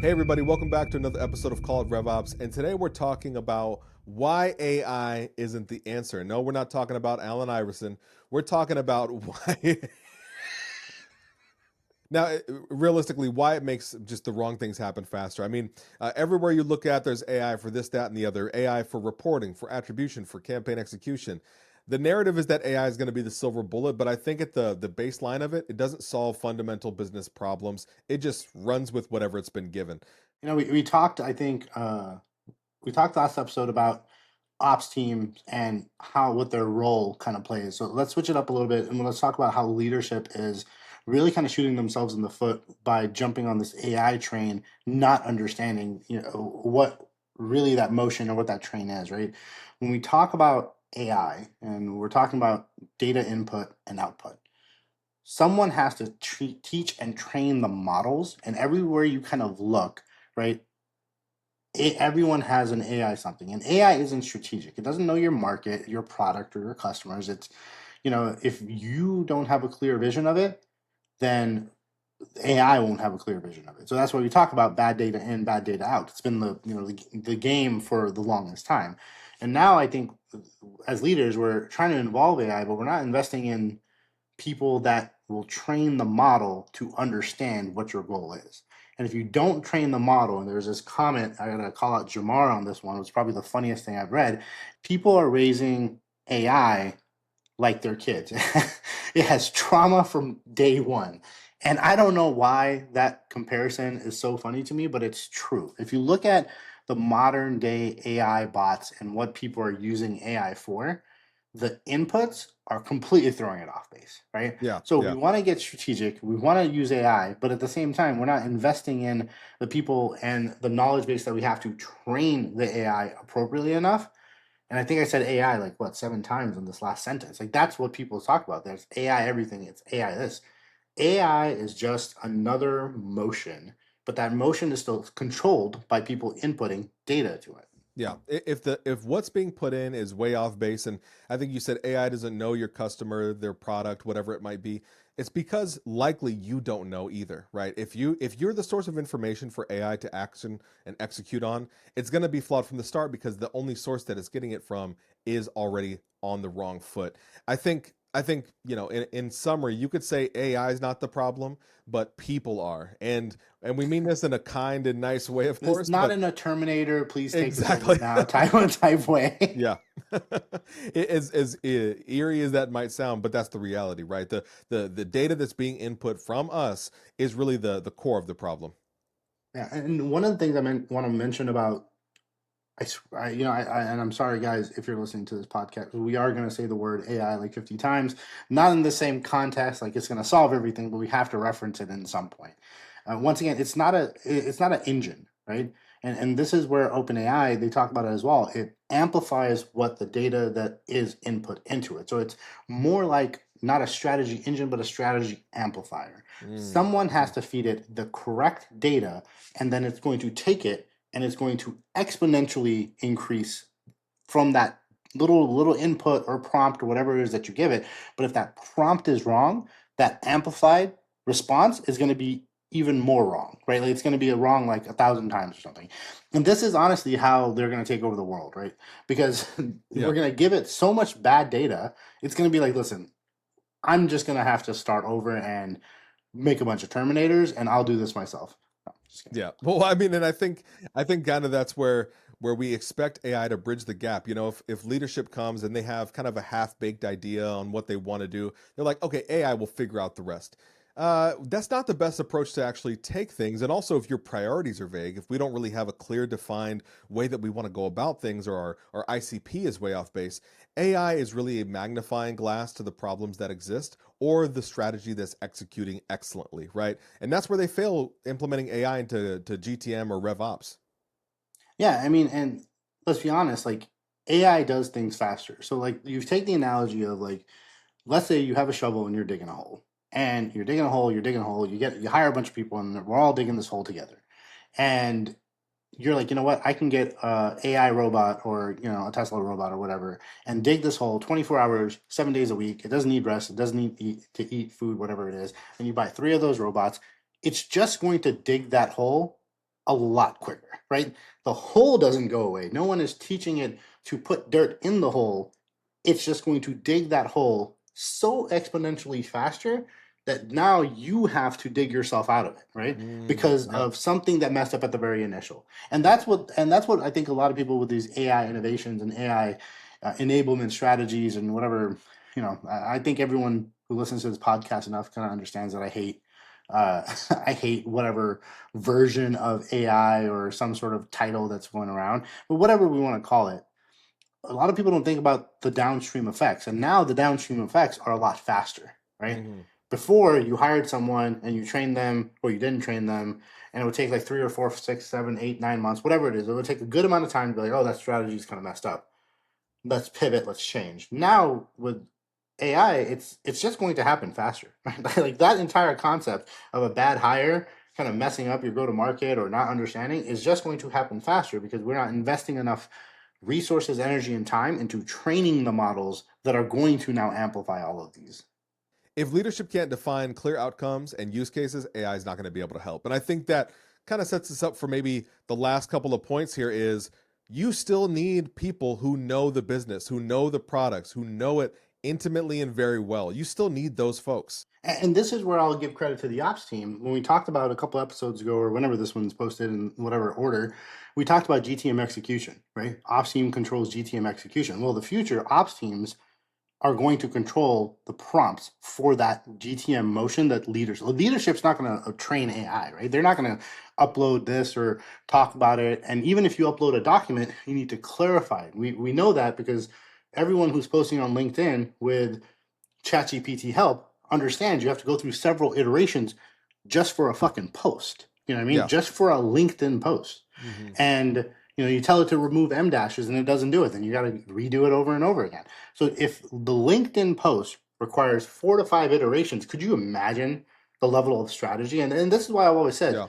Hey everybody, welcome back to another episode of Call It RevOps. And today we're talking about why AI isn't the answer. No, we're not talking about Allen Iverson. We're talking about why now realistically why it makes just the wrong things happen faster. I mean, everywhere you look at there's AI for this, that, and the other. AI for reporting, for attribution, for campaign execution. The narrative is that AI is going to be the silver bullet, but I think at the baseline of it, it doesn't solve fundamental business problems. It just runs with whatever it's been given. We talked, I think, we talked last episode about ops teams and how what their role kind of plays. So let's switch it up a little bit and let's talk about how leadership is really kind of shooting themselves in the foot by jumping on this AI train, not understanding, what really that motion or what that train is, right? When we talk about AI and we're talking about data input and output, someone has to teach and train the models, and everywhere you kind of look, right? Everyone has an AI something, and AI isn't strategic. It doesn't know your market, your product, or your customers. It's, if you don't have a clear vision of it, then AI won't have a clear vision of it. So that's why we talk about bad data in, bad data out. It's been the game for the longest time, and now I think as leaders we're trying to involve AI, but we're not investing in people that will train the model to understand what your goal is. And if you don't train the model, and there's this comment, I gotta call out Jamar on this one, it's probably the funniest thing I've read. People are raising AI like they're kids. It has trauma from day one. And I don't know why that comparison is so funny to me, but it's true. If you look at the modern day AI bots and what people are using AI for, the inputs are completely throwing it off base, right? Yeah, So we yeah. want to get strategic, we want to use AI, but at the same time, we're not investing in the people and the knowledge base that we have to train the AI appropriately enough. And I think I said AI like what 7 times in this last sentence. Like that's what people talk about. There's AI everything. It's AI this. AI is just another motion, but that motion is still controlled by people inputting data to it. Yeah, if what's being put in is way off base, and I think you said AI doesn't know your customer, their product, whatever it might be, it's because likely you don't know either, right? If you're the source of information for AI to action and execute on, it's going to be flawed from the start because the only source that it's getting it from is already on the wrong foot. I think in summary, you could say AI is not the problem, but people are, and we mean this in a kind and nice way, of It's course, not but in a Terminator, please take this over exactly. now type way. Yeah. As eerie as that might sound, but that's the reality, right? The data that's being input from us is really the core of the problem. Yeah, and one of the things want to mention about and I'm sorry guys if you're listening to this podcast, we are going to say the word AI like 50 times, not in the same context like it's going to solve everything, but we have to reference it in some point. Once again, it's not an engine, right? And this is where OpenAI, they talk about it as well. It amplifies what the data that is input into it. So it's more like not a strategy engine, but a strategy amplifier. Mm, Someone has mhm. to feed it the correct data, and then it's going to take it and it's going to exponentially increase from that little input or prompt or whatever it is that you give it. But if that prompt is wrong, that amplified response is going to be even more wrong, right? Like it's going to be a wrong like 1,000 times or something. And this is honestly how they're going to take over the world, right? Because Yeah. we're going to give it so much bad data, it's going to be like, listen, I'm just going to have to start over and make a bunch of Terminators, and I'll do this myself. No, just kidding. Yeah. Well, I mean, and I think kind of that's where we expect AI to bridge the gap. If leadership comes and they have kind of a half-baked idea on what they want to do, they're like, okay, AI will figure out the rest. That's not the best approach to actually take things. And also, if your priorities are vague, if we don't really have a clear, defined way that we want to go about things, or our ICP is way off base, AI is really a magnifying glass to the problems that exist or the strategy that's executing excellently, right? And that's where they fail implementing AI into GTM or RevOps. Yeah, I mean, and let's be honest, like AI does things faster. So like you take the analogy of like, let's say you have a shovel and you're digging a hole. And you're digging a hole, you hire a bunch of people and we're all digging this hole together. And you're like, you know what, I can get a AI robot or a Tesla robot or whatever and dig this hole 24 hours, 7 days a week. It doesn't need rest, it doesn't need to eat food, whatever it is. And you buy three of those robots, it's just going to dig that hole a lot quicker, right? The hole doesn't go away. No one is teaching it to put dirt in the hole. It's just going to dig that hole so exponentially faster that now you have to dig yourself out of it, right? Because Yep. of something that messed up at the very initial. And that's what I think a lot of people with these AI innovations and AI enablement strategies and whatever, I think everyone who listens to this podcast enough kind of understands that I hate I hate whatever version of AI or some sort of title that's going around, but whatever we want to call it, a lot of people don't think about the downstream effects. And now the downstream effects are a lot faster, right? Hmm. Before you hired someone and you trained them or you didn't train them, and it would take like 3 or 4, 6, 7, 8, 9 months, whatever it is. It would take a good amount of time to be like, oh, that strategy is kind of messed up. Let's pivot, let's change. Now with AI, it's just going to happen faster. Right? Like that entire concept of a bad hire kind of messing up your go to market or not understanding is just going to happen faster because we're not investing enough resources, energy, and time into training the models that are going to now amplify all of these. If leadership can't define clear outcomes and use cases, AI is not going to be able to help. And I think that kind of sets us up for maybe the last couple of points here is you still need people who know the business, who know the products, who know it intimately and very well. You still need those folks. And this is where I'll give credit to the ops team. When we talked about a couple episodes ago, or whenever this one's posted in whatever order, we talked about GTM execution, right? Ops team controls GTM execution. Well, the future ops teams are going to control the prompts for that GTM motion that leadership's not going to train AI, right? They're not going to upload this or talk about it. And even if you upload a document, you need to clarify it. We know that because everyone who's posting on LinkedIn with ChatGPT help understands you have to go through several iterations just for a fucking post. You know what I mean? Yeah. Just for a LinkedIn post. Hmm. And you tell it to remove M dashes and it doesn't do it, then you got to redo it over and over again. So if the LinkedIn post requires 4 to 5 iterations, could you imagine the level of strategy? And this is why I've always said Yeah.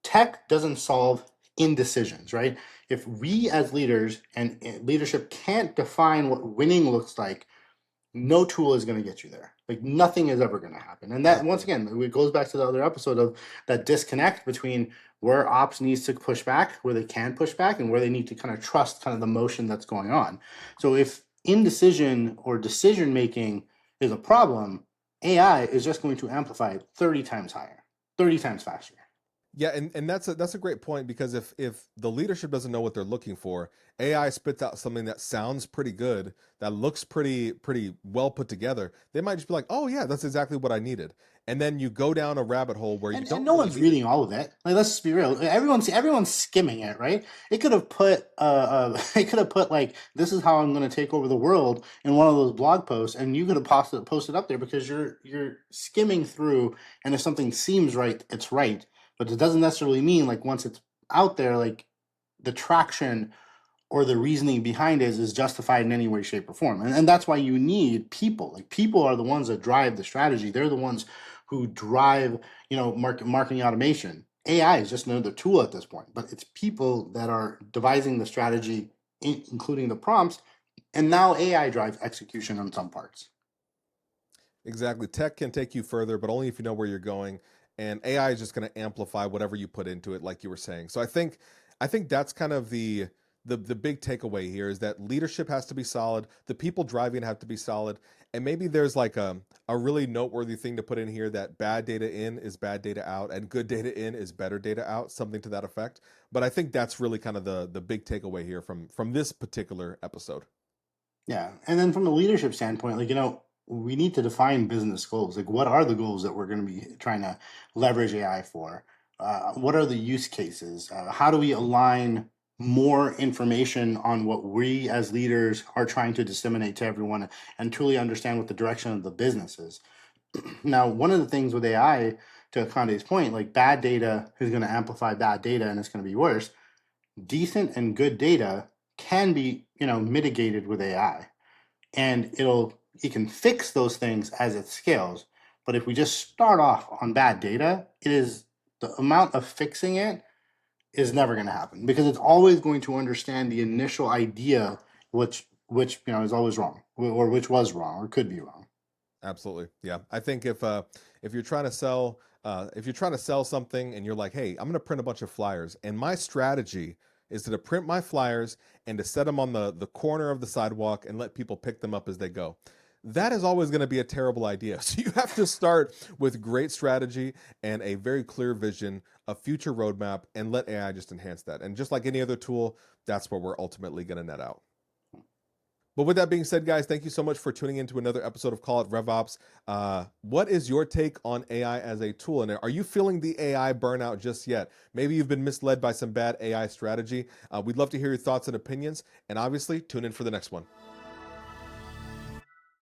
tech doesn't solve indecisions, right? If we as leaders and leadership can't define what winning looks like, no tool is going to get you there. Like nothing is ever going to happen. And that, once Absolutely. again, it goes back to the other episode of that disconnect between where ops needs to push back, where they can push back, and where they need to kind of trust kind of the motion that's going on. So if indecision or decision making is a problem, AI is just going to amplify it 30 times higher, 30 times faster. Yeah, and that's a great point because if the leadership doesn't know what they're looking for, AI spits out something that sounds pretty good, that looks pretty well put together. They might just be like, "Oh yeah, that's exactly what I needed." And then you go down a rabbit hole where you And don't no really one's need it. reading all of it. Like let's just be real. Everyone's skimming it, right? It could have put it could have put like this is how I'm going to take over the world in one of those blog posts, and you could have posted up there because you're skimming through, and if something seems right, it's right, but it doesn't necessarily mean like once it's out there, like the traction or the reasoning behind it is justified in any way, shape, or form. And that's why you need people. Like people are the ones that drive the strategy. They're the ones who drive, marketing automation. AI is just another tool at this point, but it's people that are devising the strategy, including the prompts. And now AI drives execution on some parts. Exactly. Tech can take you further, but only if you know where you're going. And AI is just going to amplify whatever you put into it, like you were saying. So I think that's kind of the big takeaway here is that leadership has to be solid, the people driving have to be solid, and maybe there's like a really noteworthy thing to put in here that bad data in is bad data out, and good data in is better data out, something to that effect. But I think that's really kind of the big takeaway here from this particular episode. Yeah. And then from the leadership standpoint, like, we need to define business goals. Like, what are the goals that we're going to be trying to leverage AI for? What are the use cases? How do we align more information on what we as leaders are trying to disseminate to everyone and truly understand what the direction of the business is? Now, one of the things with AI, to Kande's point, like bad data is going to amplify bad data and it's going to be worse. Decent and good data can be, mitigated with AI, and it can fix those things as it scales. But if we just start off on bad data, it is the amount of fixing it is never going to happen because it's always going to understand the initial idea, which is always wrong, which was wrong or could be wrong. Absolutely. Yeah. I think if you're trying to sell If you're trying to sell something and you're like, hey, I'm going to print a bunch of flyers, and my strategy is to print my flyers and to set them on the corner of the sidewalk and let people pick them up as they go. That is always going to be a terrible idea. So you have to start with great strategy and a very clear vision, a future roadmap, and let AI just enhance that. And just like any other tool, that's what we're ultimately going to net out. But with that being said, guys, thank you so much for tuning into another episode of Call It RevOps. What is your take on AI as a tool? And are you feeling the AI burnout just yet? Maybe you've been misled by some bad AI strategy. We'd love to hear your thoughts and opinions. And obviously, tune in for the next one.